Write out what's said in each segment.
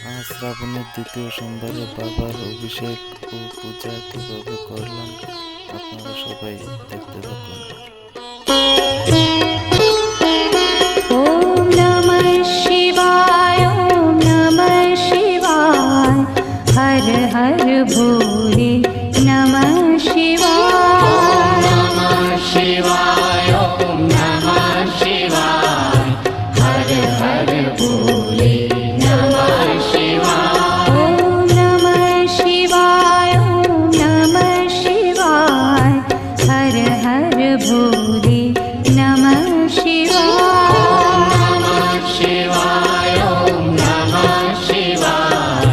আজ শ্রাবণের দ্বিতীয় সোমবারে বাবার অভিষেক ও পূজা কিভাবে করলাম আপনারা সবাই দেখতে থাকুন। ওম নমঃ শিবায়, ওম নমঃ শিবায়, হর হর ভোলে নমঃ শিবায়। নমঃ শিবায়, ওম নমঃ শিবায়, হর হর ভোলে নমঃ শিবায়। ওম নমঃ শিবায়, ওম নমঃ শিবায়, হর হর ভোলে নমঃ শিবায়। নমঃ শিবায়, ওম নমঃ শিবায়,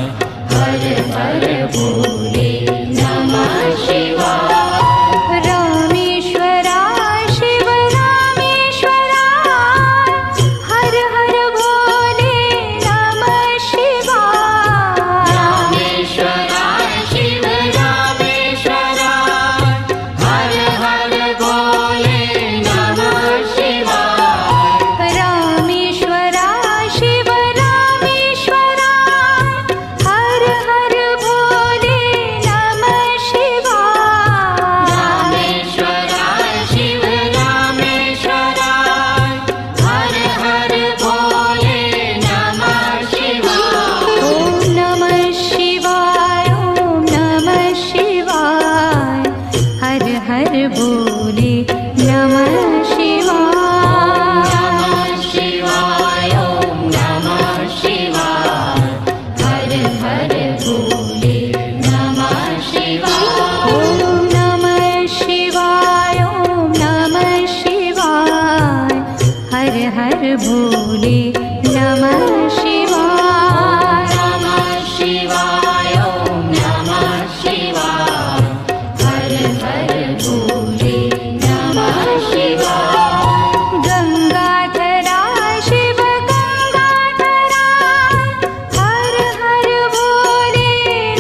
হর হর ভোলে নমঃ শিবায়। रामेश्वराय शिव रामेश्वराय, हर हर भोले नमः शिवाय। रामेश्वराय शिव रामेश्वराय, हर हर भोले नमः शिवाय। रामेश्वराय शिव रामेश्वराय, हर हर भोले नमः शिवाय। रामेश्वराय शिव रामेश्वराय, हर हर भोले नमः शिवाय। ओम नमः शिवाय, ओम नमः शिवाय, हर हर भोले नमः शिवाय। नमः शिवाय, ओम नमः शिवाय, हर हर भोले नमः शिवाय। ओम नमः शिवाय, ओम नमः शिवाय, हर हर भोले नमः शिवाय। नमः शिवाय, ओम नमः शिवाय, हर हर भोले नमः शिवाय। गंगाधराय शिव गंगाधराय, हर हर भोले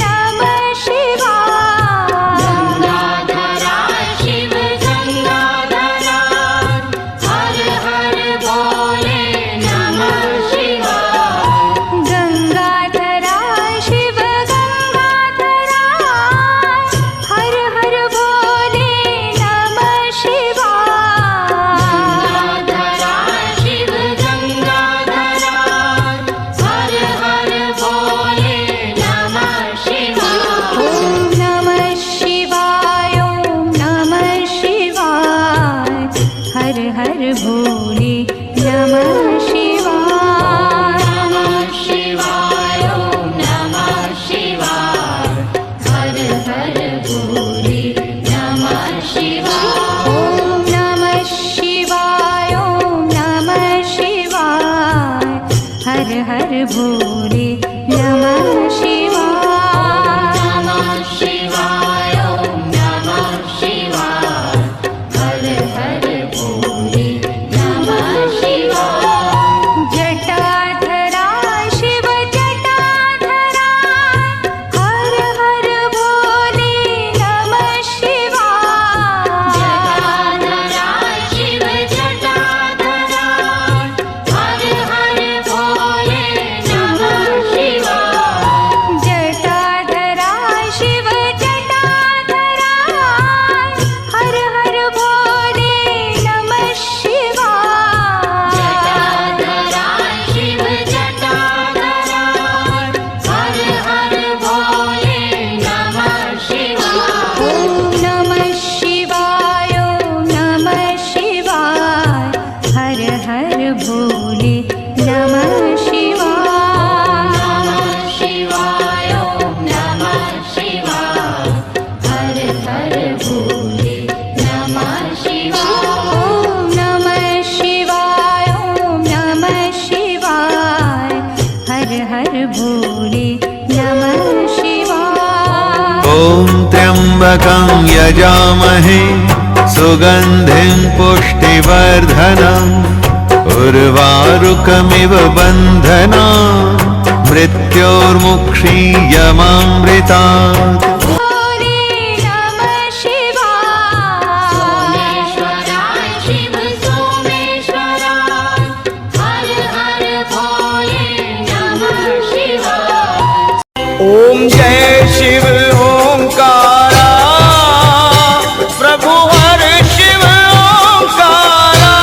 नमः शिवाय। गंगाधराय शिव गंगाधराय, हर हर भोले नमः शिवाय। गंगाधराय शिव गंगाधराय, हर हर भोले नमः शिवाय। गंगाधराय शिव गंगाधराय, हर हर भोले नमः शिवाय। ओम नमः शिवाय, ओम नमः शिवाय, हर हर भोले नमः शिवाय। नमः शिवाय, ओम नमः शिवाय, हर हर भोले नमः शिवाय। ओम नमः शिवाय, ओम नमः शिवाय, हर हर भोले नमः शिवाय। नमः शिवाय, ओम नमः शिवाय, हर हर भोले नमः शिवाय। जटाधराय शिव जटाधराय, हर हर भोले नमः शिवाय। जटाधराय शिव जटाधराय, हर हर भोले नमः शिवाय। जटाधराय शिव जटाधराय, हर हर भोले नमः शिवाय। जटाधराय शिव जटाधराय, हर हर भोले नमः शिवाय। ओम नमः शिवाय, ओम नमः शिवाय, हर हर भोले नमः शिवाय। नमः शिवाय, ओम नमः शिवाय, हर हर भोले नमः शिवाय। ओम नमः शिवाय, ओम नमः शिवाय, हर हर भोले नमः शिवाय। ॐ त्र्यम्बकं यजामहे सुगन्धिं पुष्टिवर्धनम् उर्वारुकमिव बन्धनान् मृत्योर्मुक्षीयमामृतात्। भोले नमः शिवाय। सोमेश्वराय शिव सोमेश्वराय, हर हर भोले नमः शिवाय। जय शिव ओंकारा प्रभु हर शिव ओंकारा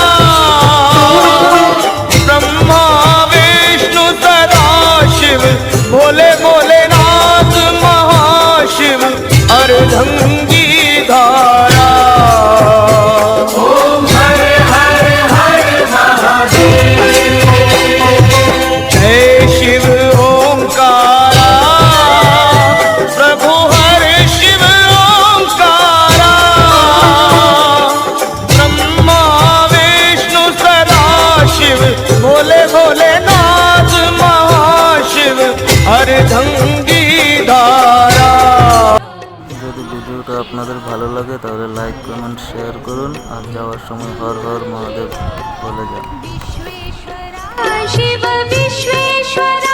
ब्रह्मा विष्णु सदा शिव भोले भोलेनाथ महाशिव अर्धंगी धारा ओम हर हर हर महादेव जय शिव ओंकारा प्रभु हर शिव ओंकारा ब्रह्मा विष्णु सदा शिव भोले भोलेनाथ महाशिव अर्धंगी धारा। যদি ভিডিওটা আপনাদের ভালো লাগে তাহলে লাইক কমেন্ট শেয়ার করুন আর যাওয়ার সময় হর হর মহাদেব বলে যান। शिव विश्वेश्वरा